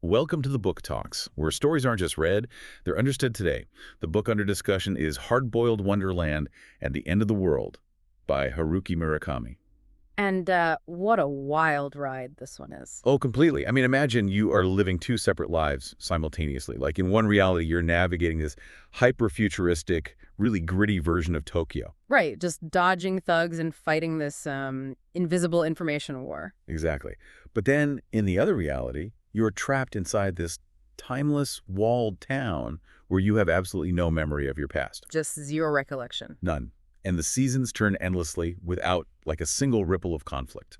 Welcome to the Book Talks, where stories aren't just read, they're understood today. The book under discussion is Hard-Boiled Wonderland and the End of the World by Haruki Murakami. And what a wild ride this one is. Oh, completely. I mean, imagine you are living two separate lives simultaneously. Like in one reality, you're navigating this hyper-futuristic, really gritty version of Tokyo. Right, just dodging thugs and fighting this invisible information war. Exactly. But then in the other reality, you're trapped inside this timeless, walled town where you have absolutely no memory of your past. Just zero recollection. None. And the seasons turn endlessly without like a single ripple of conflict.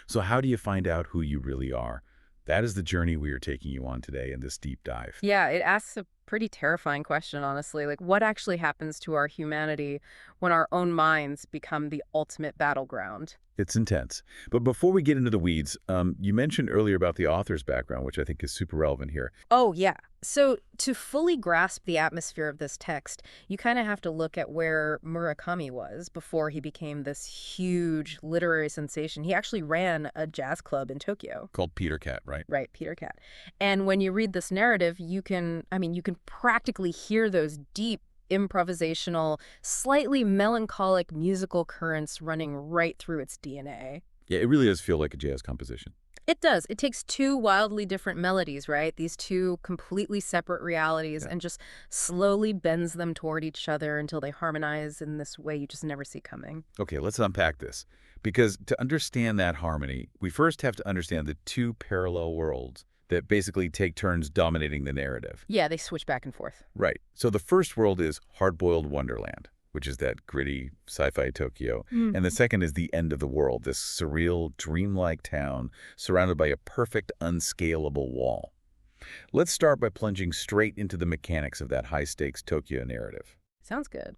So how do you find out who you really are? That is the journey we are taking you on today in this deep dive. Yeah, it asks a pretty terrifying question, honestly. Like, what actually happens to our humanity when our own minds become the ultimate battleground? It's intense. But before we get into the weeds, you mentioned earlier about the author's background, which I think is super relevant here. Oh, yeah. So to fully grasp the atmosphere of this text, you kind of have to look at where Murakami was before he became this huge literary sensation. He actually ran a jazz club in Tokyo. Called Peter Cat, right? Right, Peter Cat. And when you read this narrative, you can practically hear those deep improvisational, slightly melancholic musical currents running right through its DNA. Yeah, it really does feel like a jazz composition. It does. It takes two wildly different melodies, right? These two completely separate realities, Yeah. and just slowly bends them toward each other until they harmonize in this way you just never see coming. Okay, let's unpack this. Because to understand that harmony, we first have to understand the two parallel worlds that basically take turns dominating the narrative. Yeah, they switch back and forth. Right. So the first world is Hard-Boiled Wonderland, which is that gritty sci-fi Tokyo. And the second is the End of the World, this surreal, dreamlike town surrounded by a perfect, unscalable wall. Let's start by plunging straight into the mechanics of that high-stakes Tokyo narrative. Sounds good.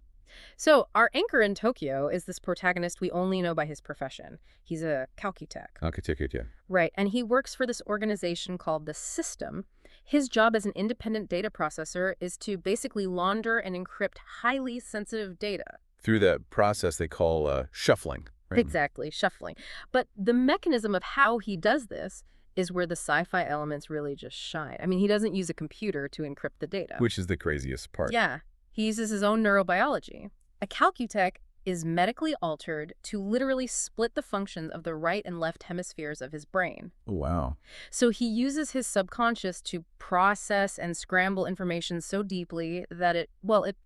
So our anchor in Tokyo is this protagonist we only know by his profession. He's a Calcutec. Calcutec, yeah. Right, and he works for this organization called the System. His job as an independent data processor is to basically launder and encrypt highly sensitive data. Through that process they call shuffling, right? Exactly, shuffling. But the mechanism of how he does this is where the sci-fi elements really just shine. I mean, he doesn't use a computer to encrypt the data. Which is the craziest part. Yeah, he uses his own neurobiology. A Calcutec is medically altered to literally split the functions of the right and left hemispheres of his brain. Oh, wow. So he uses his subconscious to process and scramble information so deeply that it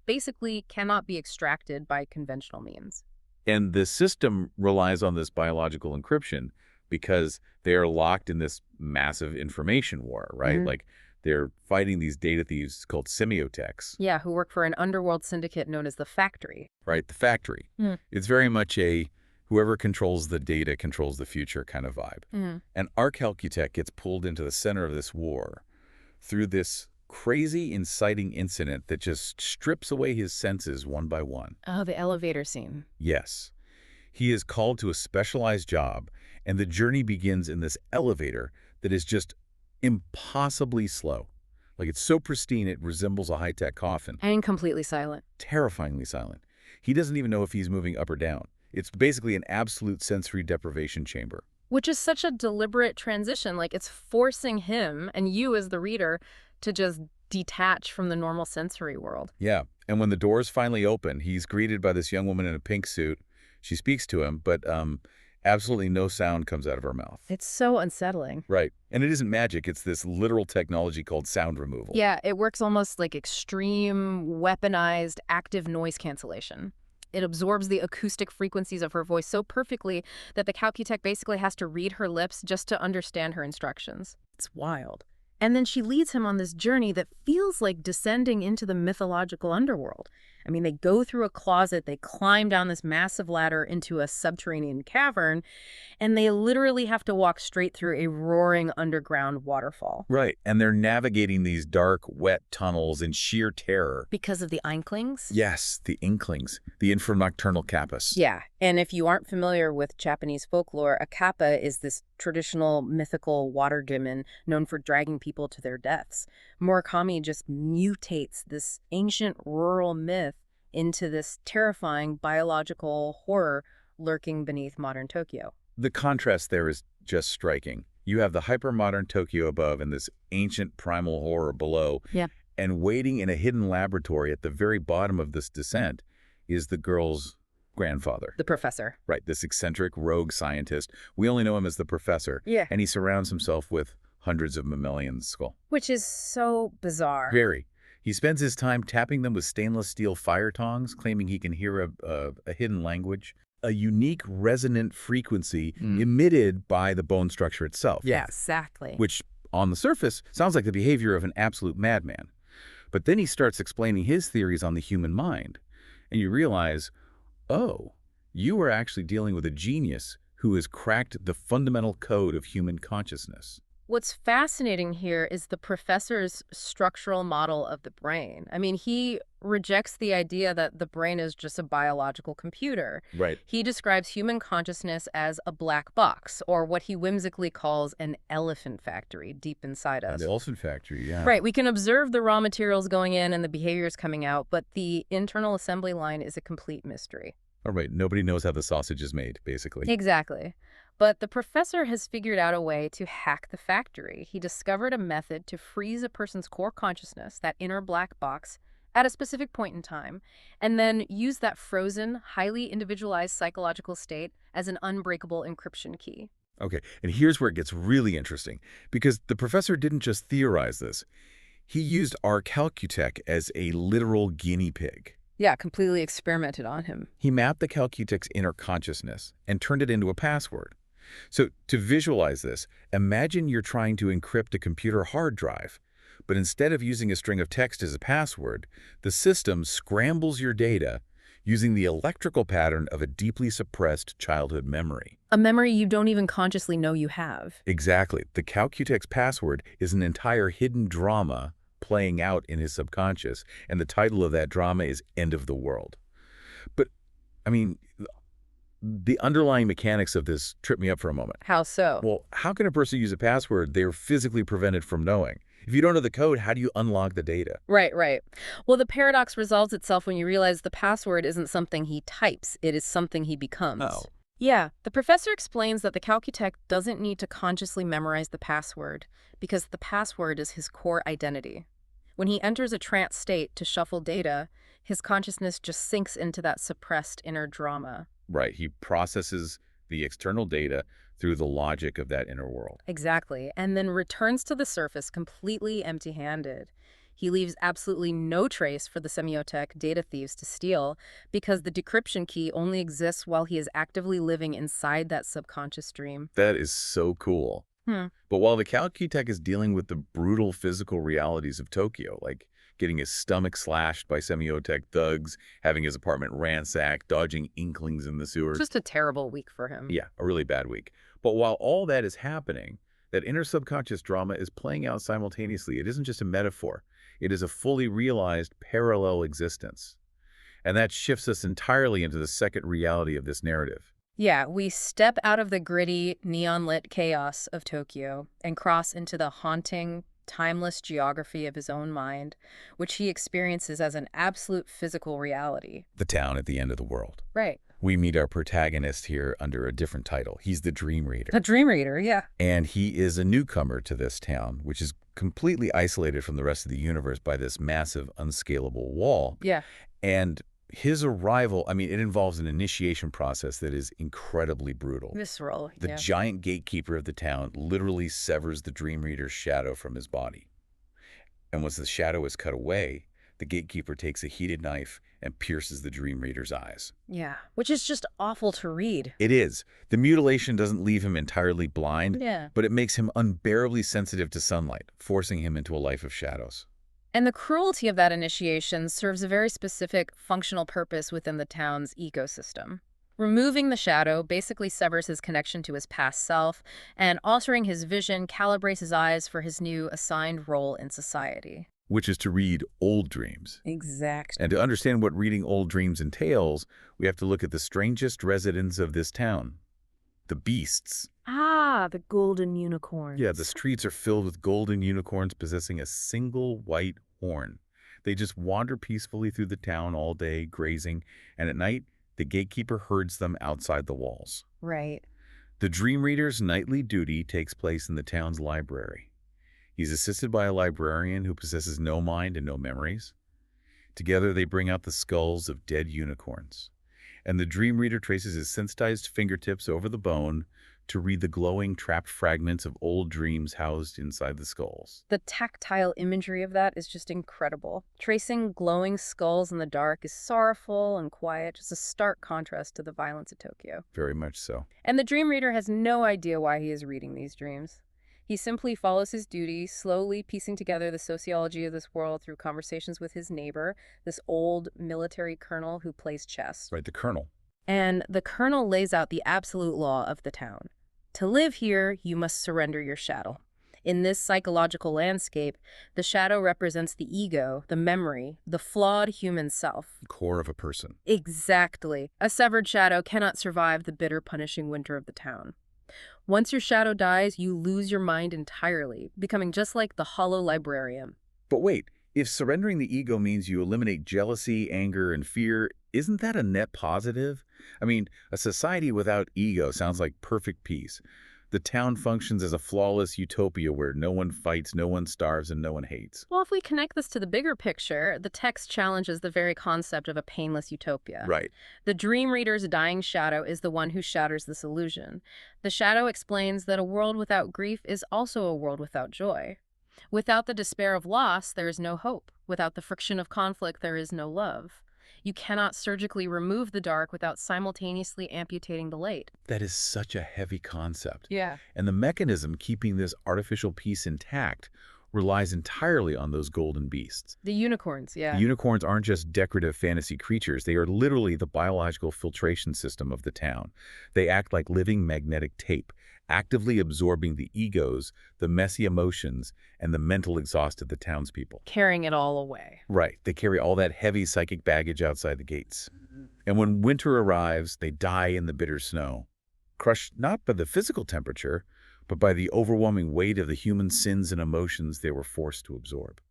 basically cannot be extracted by conventional means. And the system relies on this biological encryption because they are locked in this massive information war, right? Like they're fighting these data thieves called semiotics. Yeah, who work for an underworld syndicate known as the Factory. Right, the factory. It's very much a whoever controls the data controls the future kind of vibe. And our Calcutec gets pulled into the center of this war through this crazy, inciting incident that just strips away his senses one by one. Oh, the elevator scene. Yes. He is called to a specialized job, and the journey begins in this elevator that is just impossibly slow. Like it's so pristine it resembles a high-tech coffin. And completely silent. Terrifyingly silent. He doesn't even know if he's moving up or down. It's basically an absolute sensory deprivation chamber. Which is such a deliberate transition. Like, it's forcing him and you as the reader to just detach from the normal sensory world. Yeah, and when the doors finally open, he's greeted by this young woman in a pink suit. She speaks to him, but absolutely no sound comes out of her mouth. It's so unsettling. Right. And it isn't magic. It's this literal technology called sound removal. Yeah, it works almost like extreme, weaponized, active noise cancellation. It absorbs the acoustic frequencies of her voice so perfectly that the Calcutec basically has to read her lips just to understand her instructions. It's wild. And then she leads him on this journey that feels like descending into the mythological underworld. I mean, they go through a closet, they climb down this massive ladder into a subterranean cavern, and they literally have to walk straight through a roaring underground waterfall. Right, and they're navigating these dark, wet tunnels in sheer terror. Because of the Inklings? Yes, the Inklings, the infranocturnal kappas. Yeah, and if you aren't familiar with Japanese folklore, a kappa is this traditional mythical water demon known for dragging people to their deaths. Murakami just mutates this ancient rural myth into this terrifying biological horror lurking beneath modern Tokyo. The contrast there is just striking. You have the hypermodern Tokyo above and this ancient primal horror below. Yeah. And waiting in a hidden laboratory at the very bottom of this descent is the girl's grandfather. The professor. Right, this eccentric rogue scientist. We only know him as the professor. Yeah. And he surrounds himself with hundreds of mammalian skull. Which is so bizarre. Very. He spends his time tapping them with stainless steel fire tongs, claiming he can hear a hidden language, a unique resonant frequency emitted by the bone structure itself. Yeah, exactly. Which, on the surface, sounds like the behavior of an absolute madman. But then he starts explaining his theories on the human mind, and you realize, oh, you are actually dealing with a genius who has cracked the fundamental code of human consciousness. What's fascinating here is the professor's structural model of the brain. I mean, he rejects the idea that the brain is just a biological computer. Right. He describes human consciousness as a black box, or what he whimsically calls an elephant factory deep inside us. The elephant factory, yeah. Right. We can observe the raw materials going in and the behaviors coming out, but the internal assembly line is a complete mystery. All right. Nobody knows how the sausage is made, basically. Exactly. But the professor has figured out a way to hack the factory. He discovered a method to freeze a person's core consciousness, that inner black box, at a specific point in time, and then use that frozen, highly individualized psychological state as an unbreakable encryption key. Okay, and here's where it gets really interesting, because the professor didn't just theorize this. He used our Calcutec as a literal guinea pig. Yeah, completely experimented on him. He mapped the Calcutec's inner consciousness and turned it into a password. So to visualize this, imagine you're trying to encrypt a computer hard drive, but instead of using a string of text as a password, the system scrambles your data using the electrical pattern of a deeply suppressed childhood memory. A memory you don't even consciously know you have. Exactly. The Calcutec's password is an entire hidden drama playing out in his subconscious, and the title of that drama is End of the World. But, I mean, the underlying mechanics of this trip me up for a moment. How so? Well, how can a person use a password they're physically prevented from knowing? If you don't know the code, how do you unlock the data? Right. Well, the paradox resolves itself when you realize the password isn't something he types, it is something he becomes. Oh. Yeah, the professor explains that the Calcutec doesn't need to consciously memorize the password because the password is his core identity. When he enters a trance state to shuffle data, his consciousness just sinks into that suppressed inner drama. Right. He processes the external data through the logic of that inner world. Exactly. And then returns to the surface completely empty-handed. He leaves absolutely no trace for the semiotic data thieves to steal because the decryption key only exists while he is actively living inside that subconscious stream. That is so cool. But while the Calcutec is dealing with the brutal physical realities of Tokyo, like getting his stomach slashed by semiotic thugs, having his apartment ransacked, dodging inklings in the sewers. Just a terrible week for him. Yeah, a really bad week. But while all that is happening, that inner subconscious drama is playing out simultaneously. It isn't just a metaphor. It is a fully realized parallel existence. And that shifts us entirely into the second reality of this narrative. Yeah, we step out of the gritty, neon-lit chaos of Tokyo and cross into the haunting, timeless geography of his own mind, which he experiences as an absolute physical reality. The town at the end of the world. Right. We meet our protagonist here under a different title. He's the Dream Reader. The Dream Reader, yeah. And he is a newcomer to this town, which is completely isolated from the rest of the universe by this massive, unscalable wall. Yeah. And his arrival, I mean, it involves an initiation process that is incredibly brutal. Visceral, The giant gatekeeper of the town literally severs the Dream Reader's shadow from his body. And once the shadow is cut away, the gatekeeper takes a heated knife and pierces the Dream Reader's eyes. Yeah, which is just awful to read. It is. The mutilation doesn't leave him entirely blind, but it makes him unbearably sensitive to sunlight, forcing him into a life of shadows. And the cruelty of that initiation serves a very specific functional purpose within the town's ecosystem. Removing the shadow basically severs his connection to his past self, and altering his vision calibrates his eyes for his new assigned role in society. Which is to read old dreams. Exactly. And to understand what reading old dreams entails, we have to look at the strangest residents of this town. The beasts. Ah, the golden unicorns. Yeah, the streets are filled with golden unicorns possessing a single white horn. They just wander peacefully through the town all day, grazing, and at night, the gatekeeper herds them outside the walls. Right. The Dream Reader's nightly duty takes place in the town's library. He's assisted by a librarian who possesses no mind and no memories. Together, they bring out the skulls of dead unicorns. And the Dream Reader traces his sensitized fingertips over the bone to read the glowing, trapped fragments of old dreams housed inside the skulls. The tactile imagery of that is just incredible. Tracing glowing skulls in the dark is sorrowful and quiet, just a stark contrast to the violence of Tokyo. Very much so. And the Dream Reader has no idea why he is reading these dreams. He simply follows his duty, slowly piecing together the sociology of this world through conversations with his neighbor, this old military colonel who plays chess. Right, the Colonel. And the colonel lays out the absolute law of the town. To live here, you must surrender your shadow. In this psychological landscape, the shadow represents the ego, the memory, the flawed human self. Core of a person. Exactly. A severed shadow cannot survive the bitter, punishing winter of the town. Once your shadow dies, you lose your mind entirely, becoming just like the hollow librarian. But wait, if surrendering the ego means you eliminate jealousy, anger, and fear, isn't that a net positive? I mean, a society without ego sounds like perfect peace. The town functions as a flawless utopia where no one fights, no one starves, and no one hates. Well, if we connect this to the bigger picture, the text challenges the very concept of a painless utopia. Right. The Dream Reader's dying shadow is the one who shatters this illusion. The shadow explains that a world without grief is also a world without joy. Without the despair of loss, there is no hope. Without the friction of conflict, there is no love. You cannot surgically remove the dark without simultaneously amputating the light. That is such a heavy concept. Yeah. And the mechanism keeping this artificial peace intact relies entirely on those golden beasts. The unicorns, yeah. Unicorns aren't just decorative fantasy creatures. They are literally the biological filtration system of the town. They act like living magnetic tape, actively absorbing the egos, the messy emotions, and the mental exhaust of the townspeople. Carrying it all away. Right. They carry all that heavy psychic baggage outside the gates. And when winter arrives, they die in the bitter snow, crushed not by the physical temperature, but by the overwhelming weight of the human sins and emotions they were forced to absorb.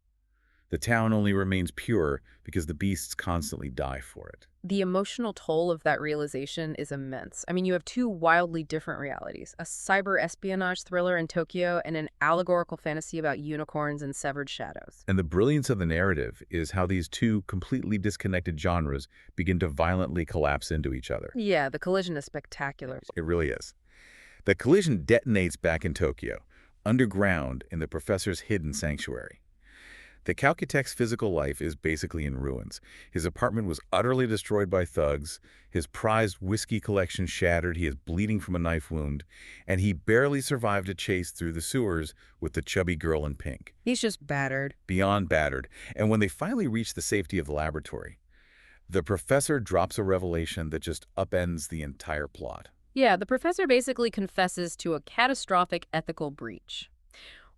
The town only remains pure because the beasts constantly die for it. The emotional toll of that realization is immense. I mean, you have two wildly different realities, a cyber espionage thriller in Tokyo and an allegorical fantasy about unicorns and severed shadows. And the brilliance of the narrative is how these two completely disconnected genres begin to violently collapse into each other. Yeah, the collision is spectacular. It really is. The collision detonates back in Tokyo, underground in the professor's hidden sanctuary. The Calcutec's physical life is basically in ruins. His apartment was utterly destroyed by thugs, his prized whiskey collection shattered, he is bleeding from a knife wound, and he barely survived a chase through the sewers with the chubby girl in pink. He's just battered. Beyond battered. And when they finally reach the safety of the laboratory, the professor drops a revelation that just upends the entire plot. Yeah, the professor basically confesses to a catastrophic ethical breach.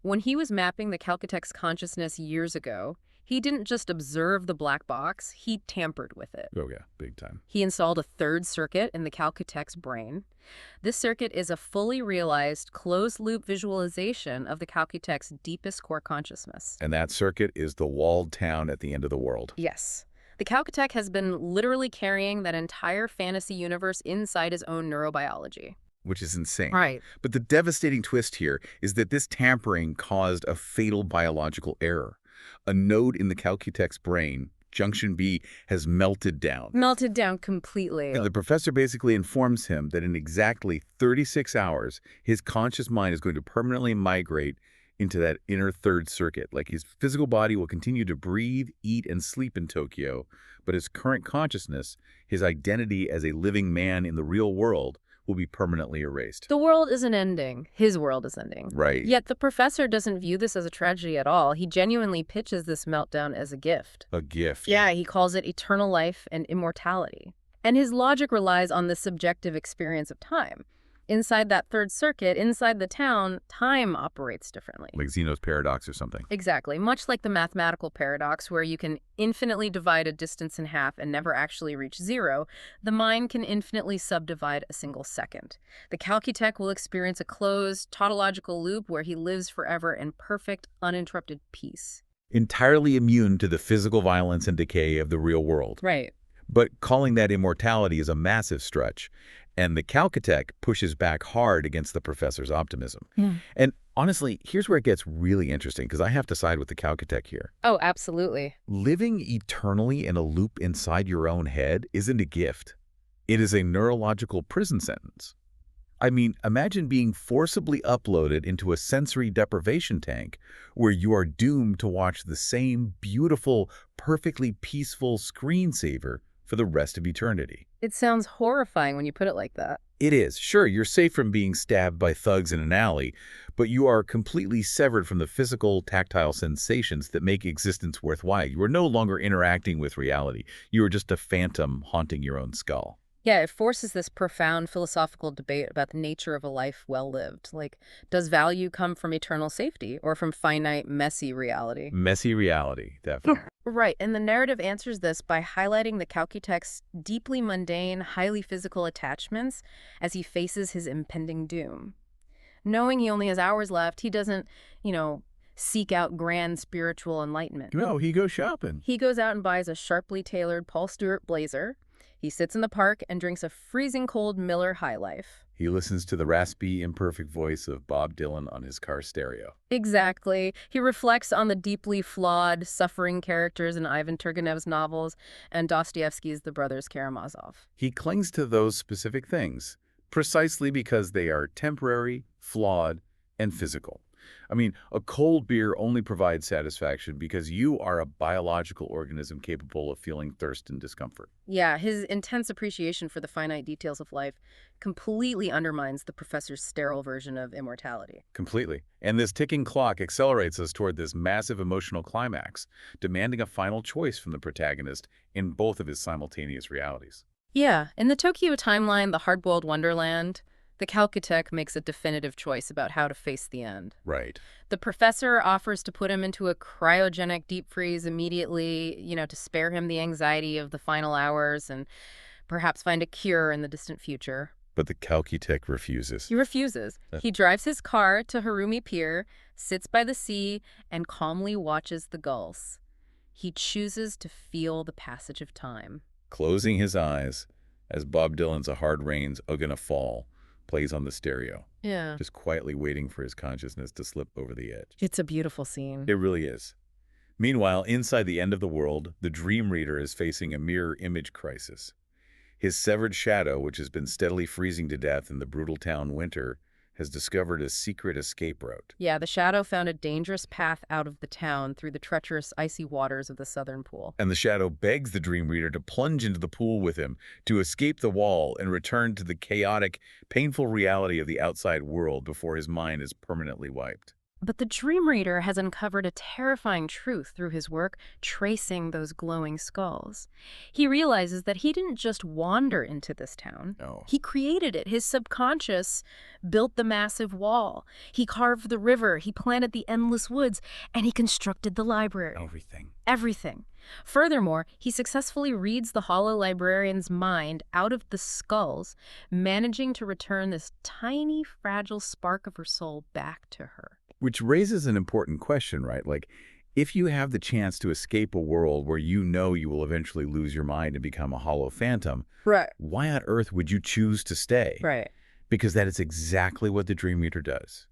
When he was mapping the Calcutec's consciousness years ago, he didn't just observe the black box, he tampered with it. Oh yeah, big time. He installed a third circuit in the Calcutec's brain. This circuit is a fully realized, closed-loop visualization of the Calcutec's deepest core consciousness. And that circuit is the walled town at the end of the world. Yes. The Calcutec has been literally carrying that entire fantasy universe inside his own neurobiology. Which is insane. Right. But the devastating twist here is that this tampering caused a fatal biological error. A node in the Calcutec's brain, junction B, has melted down. Melted down completely. And the professor basically informs him that in exactly 36 hours, his conscious mind is going to permanently migrate into that inner third circuit. Like his physical body will continue to breathe, eat, and sleep in Tokyo, but his current consciousness, his identity as a living man in the real world, will be permanently erased. The world isn't ending. His world is ending. Right. Yet the professor doesn't view this as a tragedy at all. He genuinely pitches this meltdown as a gift. A gift. Yeah, he calls it eternal life and immortality. And his logic relies on the subjective experience of time. Inside that third circuit, inside the town, time operates differently. Like Zeno's paradox or something. Exactly. Much like the mathematical paradox, where you can infinitely divide a distance in half and never actually reach zero, the mind can infinitely subdivide a single second. The Calcutec will experience a closed, tautological loop where he lives forever in perfect, uninterrupted peace. Entirely immune to the physical violence and decay of the real world. Right. But calling that immortality is a massive stretch, and the Calcutec pushes back hard against the professor's optimism. Yeah. And honestly, here's where it gets really interesting, because I have to side with the Calcutec here. Oh, absolutely. Living eternally in a loop inside your own head isn't a gift. It is a neurological prison sentence. I mean, imagine being forcibly uploaded into a sensory deprivation tank where you are doomed to watch the same beautiful, perfectly peaceful screensaver for the rest of eternity. It sounds horrifying when you put it like that. It is. Sure, you're safe from being stabbed by thugs in an alley, but you are completely severed from the physical, tactile sensations that make existence worthwhile. You are no longer interacting with reality. You are just a phantom haunting your own skull. Yeah, it forces this profound philosophical debate about the nature of a life well lived. Like, does value come from eternal safety or from finite, messy reality? Messy reality, definitely. Right, and the narrative answers this by highlighting the Calcutec's deeply mundane, highly physical attachments as he faces his impending doom. Knowing he only has hours left, he doesn't, seek out grand spiritual enlightenment. No, he goes shopping. He goes out and buys a sharply tailored Paul Stewart blazer. He sits in the park and drinks a freezing cold Miller High Life. He listens to the raspy, imperfect voice of Bob Dylan on his car stereo. Exactly. He reflects on the deeply flawed, suffering characters in Ivan Turgenev's novels and Dostoevsky's The Brothers Karamazov. He clings to those specific things, precisely because they are temporary, flawed, and physical. I mean, a cold beer only provides satisfaction because you are a biological organism capable of feeling thirst and discomfort. Yeah, his intense appreciation for the finite details of life completely undermines the professor's sterile version of immortality. Completely. And this ticking clock accelerates us toward this massive emotional climax, demanding a final choice from the protagonist in both of his simultaneous realities. Yeah, in the Tokyo timeline, the hard-boiled Wonderland, the Calcutec makes a definitive choice about how to face the end. Right. The professor offers to put him into a cryogenic deep freeze immediately, to spare him the anxiety of the final hours and perhaps find a cure in the distant future. But the Calcutec refuses. He refuses. He drives his car to Harumi Pier, sits by the sea, and calmly watches the gulls. He chooses to feel the passage of time. Closing his eyes as Bob Dylan's A Hard Rain's Gonna Fall plays on the stereo. Yeah. Just quietly waiting for his consciousness to slip over the edge. It's a beautiful scene. It really is. Meanwhile, inside the end of the world, the Dream Reader is facing a mirror image crisis. His severed shadow, which has been steadily freezing to death in the brutal town winter, has discovered a secret escape route. Yeah, the shadow found a dangerous path out of the town through the treacherous icy waters of the southern pool. And the shadow begs the Dream Reader to plunge into the pool with him, to escape the wall and return to the chaotic, painful reality of the outside world before his mind is permanently wiped. But the Dream Reader has uncovered a terrifying truth through his work tracing those glowing skulls. He realizes that he didn't just wander into this town. No. He created it. His subconscious built the massive wall. He carved the river. He planted the endless woods. And he constructed the library. Everything. Everything. Furthermore, he successfully reads the hollow librarian's mind out of the skulls, managing to return this tiny, fragile spark of her soul back to her. Which raises an important question, right? Like, if you have the chance to escape a world where you know you will eventually lose your mind and become a hollow phantom, Right. why on earth would you choose to stay? Right. Because that is exactly what the Dream Reader does.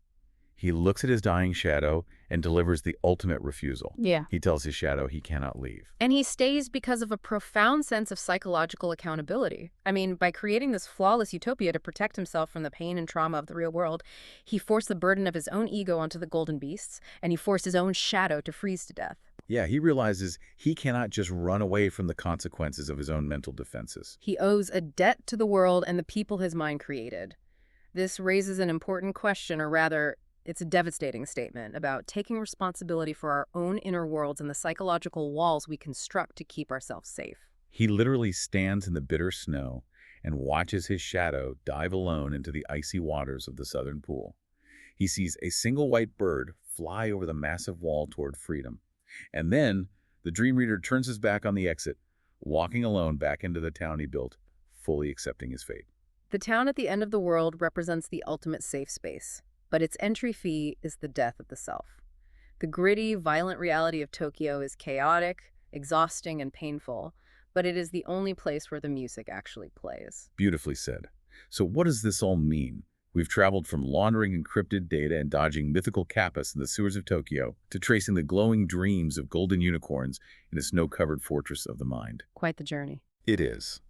He looks at his dying shadow and delivers the ultimate refusal. Yeah. He tells his shadow he cannot leave. And he stays because of a profound sense of psychological accountability. I mean, by creating this flawless utopia to protect himself from the pain and trauma of the real world, he forced the burden of his own ego onto the golden beasts, and he forced his own shadow to freeze to death. Yeah, he realizes he cannot just run away from the consequences of his own mental defenses. He owes a debt to the world and the people his mind created. This raises an important question, or rather, it's a devastating statement about taking responsibility for our own inner worlds and the psychological walls we construct to keep ourselves safe. He literally stands in the bitter snow and watches his shadow dive alone into the icy waters of the southern pool. He sees a single white bird fly over the massive wall toward freedom. And then the Dream Reader turns his back on the exit, walking alone back into the town he built, fully accepting his fate. The town at the end of the world represents the ultimate safe space, but its entry fee is the death of the self. The gritty, violent reality of Tokyo is chaotic, exhausting, and painful, but it is the only place where the music actually plays. Beautifully said. So what does this all mean? We've traveled from laundering encrypted data and dodging mythical kappas in the sewers of Tokyo to tracing the glowing dreams of golden unicorns in a snow-covered fortress of the mind. Quite the journey. It is.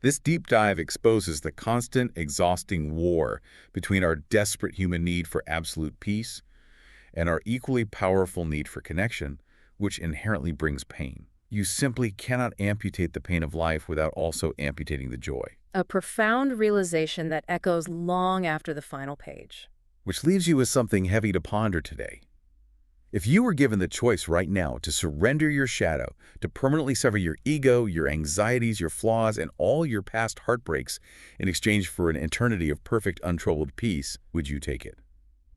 This deep dive exposes the constant, exhausting war between our desperate human need for absolute peace and our equally powerful need for connection, which inherently brings pain. You simply cannot amputate the pain of life without also amputating the joy. A profound realization that echoes long after the final page. Which leaves you with something heavy to ponder today. If you were given the choice right now to surrender your shadow, to permanently sever your ego, your anxieties, your flaws, and all your past heartbreaks in exchange for an eternity of perfect, untroubled peace, would you take it?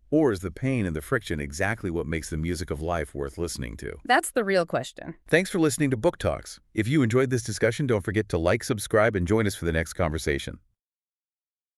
Or is the pain and the friction exactly what makes the music of life worth listening to? That's the real question. Thanks for listening to Book Talks. If you enjoyed this discussion, don't forget to like, subscribe, and join us for the next conversation.